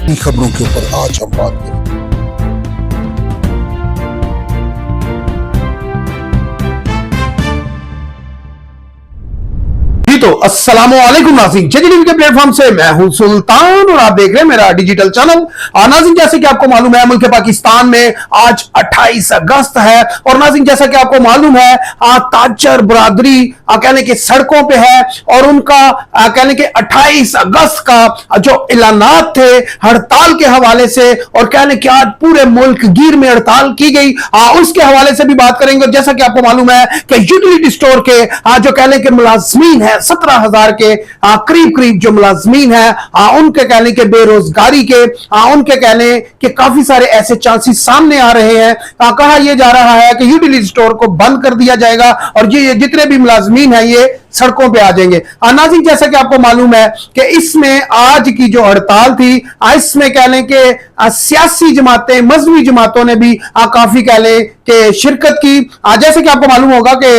खबरों के ऊपर आज हम बात करें। तो अस्सलामुअलैकुम नाज़रीन, टीवी के प्लेटफॉर्म से मैं हूं सुल्तान और आप देख रहे हैं मेरा डिजिटल चैनल। नाज़रीन, जैसे कि आपको मालूम है, मुल्क पाकिस्तान में आज 28 अगस्त है और नाज़रीन जैसा कि आपको मालूम है, ताजर बरादरी कहने के सड़कों पे है और उनका कहने के 28 अगस्त का जो ऐलानात थे हड़ताल के हवाले से और कहने के आज पूरे मुल्क गिर में हड़ताल की गई, उसके हवाले से भी बात करेंगे। जैसा कि आपको मालूम है कि यूटिलिटी स्टोर के जो कहने के मुलाजमीन है 17,000 के करीब करीब जो मुलाजमीन है, उनके कहने के बेरोजगारी के उनके कहने के काफी सारे ऐसे चांसेस सामने आ रहे हैं। कहा यह जा रहा है कि यूटिलिटी स्टोर को बंद कर दिया जाएगा और ये जितने भी मुलाजमीन हैं ये सड़कों पे आ जाएंगे। नाज़रीन, जैसा कि आपको मालूम है कि इसमें आज की जो हड़ताल थी, इसमें कहने के सियासी जमातें, मजहबी जमातों ने भी काफी कहने के शिरकत की। जैसे कि आपको मालूम होगा कि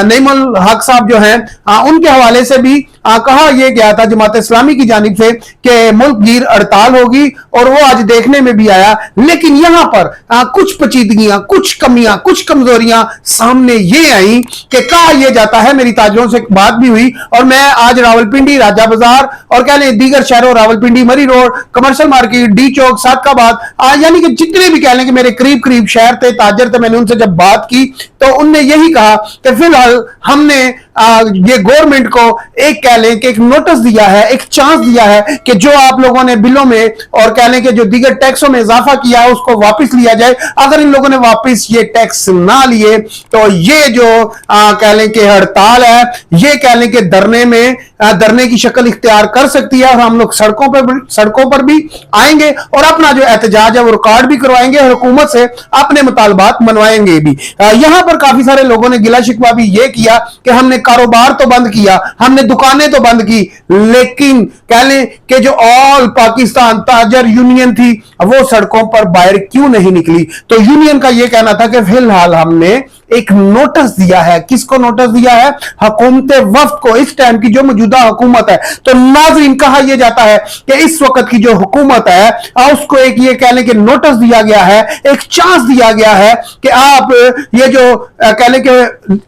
नईमुल हक साहब जो हैं उनके हवाले से भी कहा यह गया था जमात इस्लामी की जानिब से कि मुल्क गिर हड़ताल होगी और वो आज देखने में भी आया। लेकिन यहां पर कुछ पेचीदगियां, कुछ कमियां, कुछ कमजोरियां सामने ये आई कि कहा यह जाता है, मेरी ताजरों से बात भी हुई और मैं आज रावलपिंडी, राजा बाजार और कह लें दीगर शहरों, रावलपिंडी, मरी रोड, कमर्शियल मार्केट, डी चौक, सादकाबाद, यानी कि जितने भी कह लें कि मेरे करीब करीब शहर थे, ताजर थे, मैंने उनसे जब बात की तो उनने यही कहा कि फिलहाल हमने ये गवर्नमेंट को एक कह लें कि एक नोटिस दिया है, एक चांस दिया है कि जो आप लोगों ने बिलों में और कह लें कि जो दीगर टैक्सों में इजाफा किया है उसको वापस लिया जाए। अगर इन लोगों ने वापस ये टैक्स ना लिए तो ये जो कह लें कि हड़ताल है, ये कह लें कि धरने की शक्ल इख्तियार कर सकती है और हम लोग सड़कों पर भी आएंगे और अपना जो एहतजाज है वो रिकॉर्ड भी करवाएंगे और हुकूमत से अपने मुतालबात मनवाएंगे भी। यहां पर काफी सारे लोगों ने गिला शिकवा भी ये किया कि हमने कारोबार तो बंद किया, हमने दुकानें तो बंद की, लेकिन कह लें कि जो ऑल पाकिस्तान ताजर यूनियन थी वो सड़कों पर बाहर क्यों नहीं निकली। तो यूनियन का यह कहना था कि फिलहाल हमने एक नोटिस दिया है। किसको नोटिस दिया है? हुकूमत वफ्द को, इस टाइम की जो मौजूदा हुकूमत है। तो नाज़रीन, कहा यह जाता है कि इस वक्त की जो हुकूमत है उसको एक ये कह लें कि नोटिस दिया गया है, एक चांस दिया गया है कि आप ये जो कह लें कि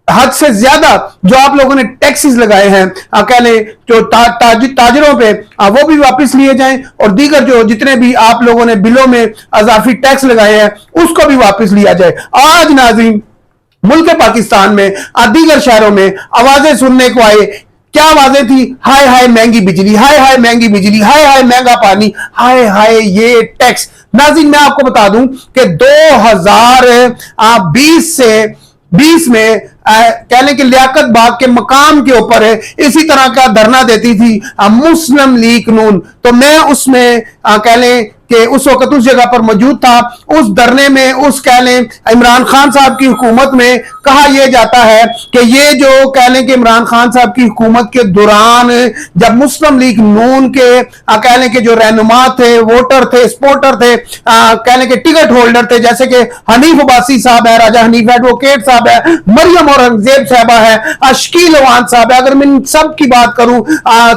हद से ज्यादा जो आप लोगों ने टैक्सेस लगाए हैं कह लें जो ताजरों पे, वो भी वापस लिए जाएं और दीगर जो जितने भी आप लोगों ने बिलों में अजाफी टैक्स लगाए हैं उसको भी वापस लिया जाए। आज नाज़रीन मुल्क पाकिस्तान में दीगर शहरों में आवाजें सुनने को आए। क्या आवाजें थी? हाय हाय महंगी बिजली, हाय हाय महंगी बिजली, हाय हाय महंगा पानी, हाय हाय ये टैक्स। नाज़रीन, मैं आपको बता दूं कि 2020 में कह लें कि लियाकत बाग के मकाम के ऊपर है इसी तरह का धरना देती थी मुस्लिम लीग नून। तो मैं उसमें कह लें कि उस वक्त उस जगह पर मौजूद था। उस धरने में उस कह लें इमरान खान साहब की हुकूमत में कहा यह जाता है कि ये जो कह लें कि इमरान खान साहब की हुकूमत के दौरान जब मुस्लिम लीग नून के कह लें कि जो रहनुमा थे, वोटर थे, सपोर्टर थे, कह लें कि टिकट होल्डर थे, जैसे कि हनीफ अब्बासी साहब है, राजा हनीफ एडवोकेट साहब है, मरियम औरंगजेब साहबा है, शकील अवान साहब है, अगर मैं इन सब की बात करूं,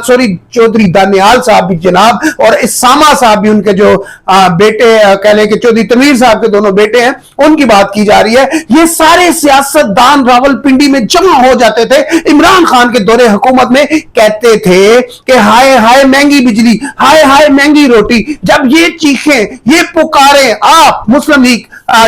सॉरी चौधरी दानियाल साहब भी जनाब और इसामा साहब भी, उनके जो बेटे कह लें कि चौधरी तनवीर साहब के दोनों बेटे हैं, उनकी बात की जा रही है। ये सारे सियासतदान रावलपिंडी में जमा हो जाते थे इमरान खान के दौरे हुकूमत में, कहते थे कि हाय हाय महंगी बिजली, हाय हाय महंगी रोटी। जब ये चीखें, ये पुकारें आप मुस्लिम लीग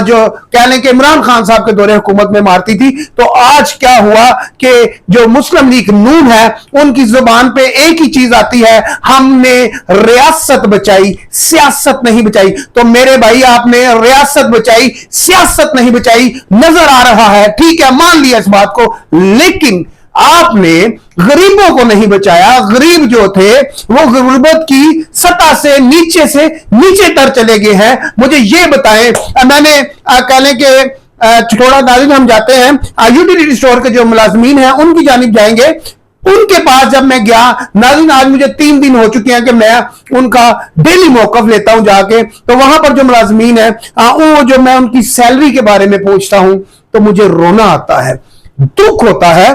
जो कह लें कि इमरान खान साहब के दौरे हुकूमत में मारती थी, तो आज क्या हुआ कि जो मुस्लिम लीग नून है उनकी जुबान पे एक ही चीज आती है, हमने रियासत बचाई, सियासत नहीं बचाई। तो मेरे भाई, आपने रियासत बचाई, सियासत नहीं बचाई, नजर आ रहा है, ठीक है, मान लिया इस बात को, लेकिन आपने गरीबों को नहीं बचाया। गरीब जो थे वो गुर्बत की सतह से नीचे तर चले गए हैं। मुझे ये बताएं, मैंने कह लें कि थोड़ा नाज़रीन हम जाते हैं यूटिलिटी स्टोर के जो मुलाजमीन हैं उनकी जानिब जाएंगे। उनके पास जब मैं गया नाज़रीन, आज मुझे 3 दिन हो चुके हैं कि मैं उनका डेली मौकफ लेता हूं जाके, तो वहां पर जो मुलाजमीन है वो जो मैं उनकी सैलरी के बारे में पूछता हूं तो मुझे रोना आता है, दुख होता है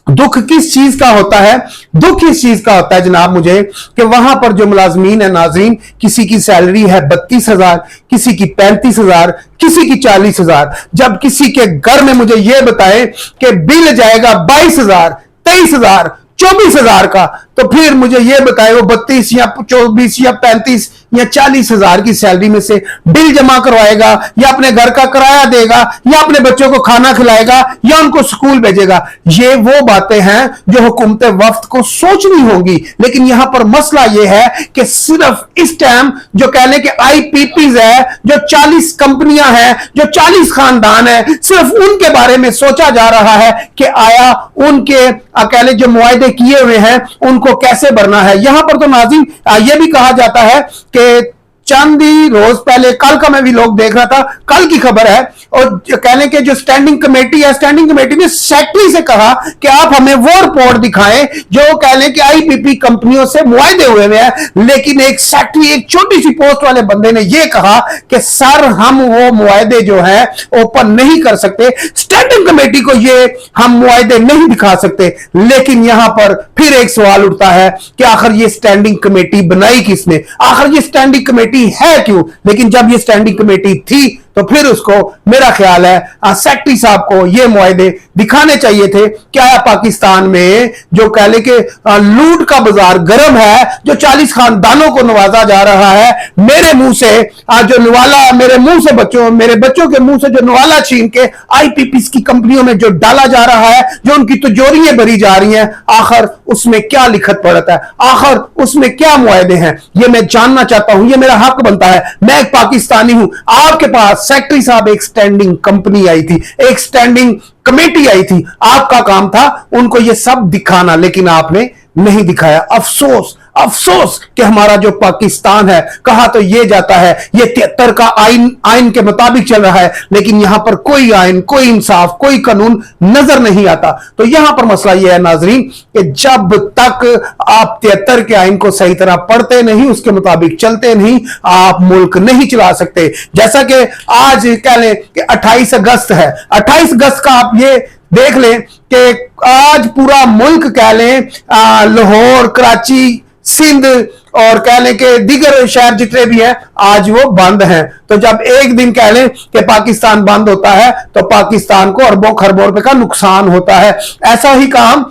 दुख किस चीज का होता है? दुख इस चीज का होता है जनाब मुझे कि वहां पर जो मुलाजमीन है नाज़रीन, किसी की सैलरी है 32,000, किसी की 35,000, किसी की 40,000। जब किसी के घर में मुझे यह बताए कि बिल जाएगा 22,000, 23,000, 24,000 का, तो फिर मुझे यह बताए वो 32 या 24 या 35 या 40,000 की सैलरी में से बिल जमा करवाएगा, या अपने घर का किराया देगा, या अपने बच्चों को खाना खिलाएगा, या उनको स्कूल भेजेगा। ये वो बातें हैं जो हुकूमत वक्त को सोचनी होंगी। लेकिन यहां पर मसला यह है कि सिर्फ इस टाइम जो कहने के IPPs है, जो 40 कंपनियां हैं, जो 40 खानदान है, सिर्फ उनके बारे में सोचा जा रहा है कि आया उनके कहने जो मुआहदे किए हुए हैं उनको कैसे भरना है। यहां पर तो नाज़रीन यह भी कहा जाता है कि चंद ही रोज पहले, कल का मैं भी लोग देख रहा था, कल की खबर है, और कहने के जो स्टैंडिंग कमेटी है, स्टैंडिंग कमेटी ने सेक्रेटरी से कहा कि आप हमें वो रिपोर्ट दिखाएं जो कहने के IPP कंपनियों से मुआहदे हुए हैं। लेकिन एक सेक्रेटरी, एक छोटी सी पोस्ट वाले बंदे ने यह कहा कि सर हम वो मुआहदे जो है ओपन नहीं कर सकते, स्टैंडिंग कमेटी को ये हम मुआहदे नहीं दिखा सकते। लेकिन यहां पर फिर एक सवाल उठता है कि आखिर ये स्टैंडिंग कमेटी बनाई किसने, आखिर ये स्टैंडिंग कमेटी है क्यों? लेकिन जब ये स्टैंडिंग कमेटी थी तो फिर उसको मेरा ख्याल है सेक्रेटरी साहब को ये मुआहदे दिखाने चाहिए थे। क्या पाकिस्तान में जो कह ले कि लूट का बाजार गर्म है, जो 40 खानदानों को नवाजा जा रहा है, मेरे मुंह से जो नवाला, मेरे मुंह से बच्चों, मेरे बच्चों के मुंह से जो नवाला छीन के IPPs की कंपनियों में जो डाला जा रहा है, जो उनकी तिजोरियां भरी जा रही हैं, आखिर उसमें क्या लिखत पड़ता है, आखिर उसमें क्या मुआहदे हैं, ये मैं जानना चाहता हूं। ये मेरा हक बनता है, मैं एक पाकिस्तानी हूं। आपके पास सेक्रेटरी साहब एक स्टैंडिंग कंपनी आई थी, एक स्टैंडिंग कमेटी आई थी, आपका काम था उनको ये सब दिखाना, लेकिन आपने नहीं दिखाया। अफसोस, अफसोस कि हमारा जो पाकिस्तान है, कहा तो ये जाता है ये 73 का आइन के मुताबिक चल रहा है, लेकिन यहां पर कोई आइन, कोई इंसाफ, कोई कानून नजर नहीं आता। तो यहां पर मसला यह है नाजरीन कि जब तक आप 73 के आइन को सही तरह पढ़ते नहीं, उसके मुताबिक चलते नहीं, आप मुल्क नहीं चला सकते। जैसा कि आज कह लें कि 28 अगस्त है, 28 अगस्त का आप ये देख लें कि आज पूरा मुल्क कह लें लाहौर, कराची, सिंध और कह लें कि दीगर शहर जितने भी हैं आज वो बंद हैं। तो जब एक दिन कह लें कि पाकिस्तान बंद होता है तो पाकिस्तान को अरबों खरबों रुपए का नुकसान होता है। ऐसा ही काम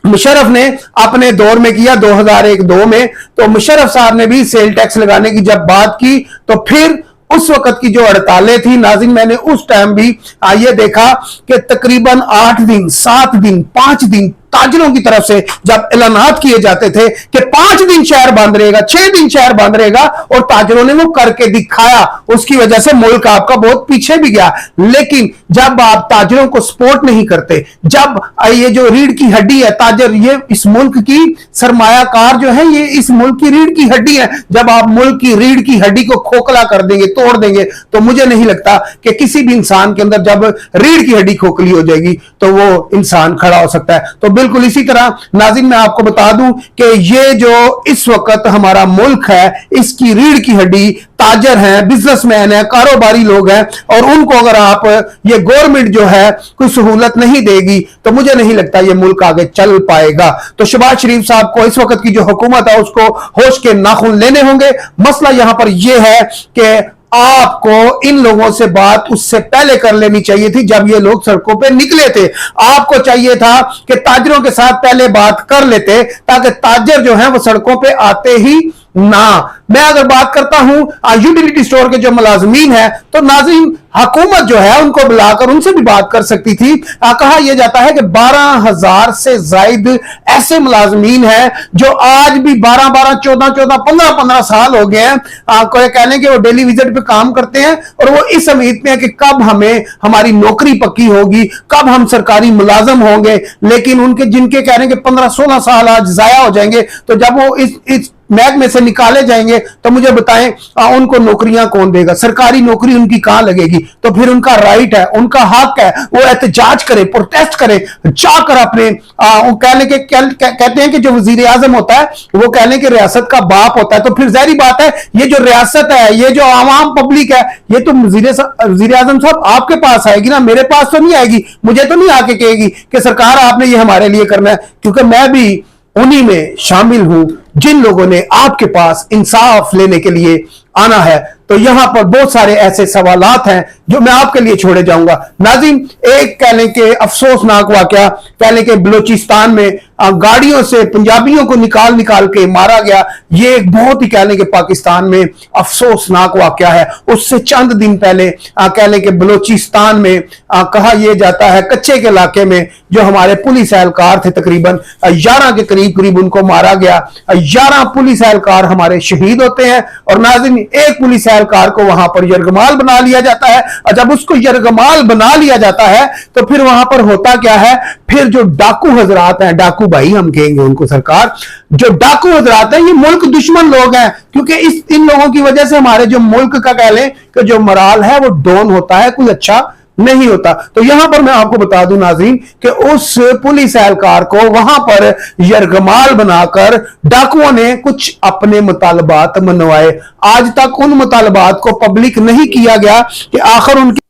मुशर्रफ ने अपने दौर में किया 2001-2 में। तो मुशर्रफ साहब ने भी सेल टैक्स लगाने की जब बात की तो फिर उस वक्त की जो हड़तालें थी नाज़रीन, मैंने उस टाइम भी ये देखा कि तकरीबन 8 दिन, 7 दिन, 5 दिन ताजिरों की तरफ से जब ऐलानात किए जाते थे कि 5 दिन शहर बंद रहेगा, 6 दिन शहर बंद रहेगा, और ताजिरों ने वो करके दिखाया। उसकी वजह से मुल्क आपका बहुत पीछे भी गया। लेकिन जब आप ताजिरों को सपोर्ट नहीं करते, जब ये जो रीढ़ की हड्डी है ताजिर, ये इस मुल्क की सरमायाकार जो है, ये इस मुल्क की रीढ़ की हड्डी है, जब आप मुल्क की रीढ़ की हड्डी को खोखला कर देंगे, तोड़ देंगे, तो मुझे नहीं लगता कि किसी भी इंसान के अंदर जब रीढ़ की हड्डी खोखली हो जाएगी तो वो इंसान खड़ा हो सकता है। तो बिल्कुल इसी तरह नाज़रीन मैं आपको बता दूं कि ये जो इस वक्त हमारा मुल्क है, इसकी रीढ़ की हड्डी ताजर हैं, बिजनेसमैन हैं, कारोबारी लोग हैं, और उनको अगर आप ये गवर्नमेंट जो है कोई सहूलत नहीं देगी तो मुझे नहीं लगता ये मुल्क आगे चल पाएगा। तो शहबाज शरीफ साहब को इस वक्त की जो हुकूमत है उसको होश के नाखून लेने होंगे। मसला यहां पर यह है कि आपको इन लोगों से बात उससे पहले कर लेनी चाहिए थी जब ये लोग सड़कों पे निकले थे। आपको चाहिए था कि ताजरों के साथ पहले बात कर लेते ताकि ताजर जो हैं वो सड़कों पे आते ही ना। मैं अगर बात करता हूं यूटिलिटी स्टोर के जो मुलाजमीन है तो नाज़रीन हुकूमत जो है उनको बुलाकर उनसे भी बात कर सकती थी। कहा यह जाता है कि 12,000 से जायद ऐसे मुलाजमीन हैं जो आज भी 12-12, 14-14, 15-15 साल हो गए हैं, कहने के वो डेली विजिट पे काम करते हैं और वो इस उम्मीद में है कि कब हमें हमारी नौकरी पक्की होगी, कब हम सरकारी मुलाजम होंगे। लेकिन उनके जिनके कहने के 15-16 साल आज जाया हो जाएंगे, तो जब वो इस महकमे से निकाले जाएंगे तो मुझे बताएं उनको नौकरियां कौन देगा? सरकारी नौकरी उनकी कहां लगेगी? तो फिर उनका राइट है, उनका हक है, वो एहतजाज करे, प्रोटेस्ट करे, जाकर अपने वो कहते हैं कि जो वजीर आजम होता है वो कहने की रियासत का बाप होता है। तो फिर जाहिर बात है ये जो रियासत है, ये जो आवाम पब्लिक है, ये तो वजीर आजम साहब आपके पास आएगी ना, मेरे पास तो नहीं आएगी। मुझे तो नहीं आके कहेगी कि सरकार आपने ये हमारे लिए करना है, क्योंकि मैं भी उन्हीं में शामिल हूं जिन लोगों ने आपके पास इंसाफ लेने के लिए आना है। तो यहां पर बहुत सारे ऐसे सवालात हैं जो मैं आपके लिए छोड़े जाऊंगा। नाज़रीन, एक कहने के अफसोसनाक वाकया, कहने के बलूचिस्तान में गाड़ियों से पंजाबियों को निकाल निकाल के मारा गया, ये एक बहुत ही कहने के पाकिस्तान में अफसोसनाक वाकया है। उससे चंद दिन पहले कहने के बलूचिस्तान में कहा यह जाता है कच्चे के इलाके में जो हमारे पुलिस एहलकार थे, तकरीबन 11 के करीब उनको मारा गया। 11 पुलिस एहलकार हमारे शहीद होते हैं और नाज़रीन एक पुलिस एहलकार को वहां पर यरगमाल बना लिया जाता है। और जब उसको यरगमाल बना लिया जाता है तो फिर वहां पर होता क्या है, फिर जो डाकू हजरात हैं, डाकू भाई हम कहेंगे उनको सरकार, जो डाकू हजरात हैं ये मुल्क दुश्मन लोग हैं, क्योंकि इन लोगों की वजह से हमारे जो मुल्क का कह लें कि जो मोराल है वो डाउन होता है, कोई अच्छा नहीं होता। तो यहां पर मैं आपको बता दूं नाज़रीन कि उस पुलिस एहलकार को वहां पर यरगमाल बनाकर डाकुओं ने कुछ अपने मुतालबात मनवाए। आज तक उन मुतालबात को पब्लिक नहीं किया गया कि आखिर उनके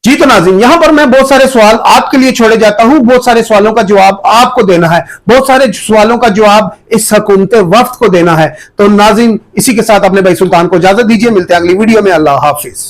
जी। तो नाज़रीन यहां पर मैं बहुत सारे सवाल आपके लिए छोड़े जाता हूं, बहुत सारे सवालों का जवाब आपको देना है, बहुत सारे सवालों का जवाब इस हुकूमत वफ्द को देना है। तो नाज़रीन इसी के साथ अपने भाई सुल्तान को इजाजत दीजिए, मिलते हैं अगली वीडियो में। अल्लाह हाफिज।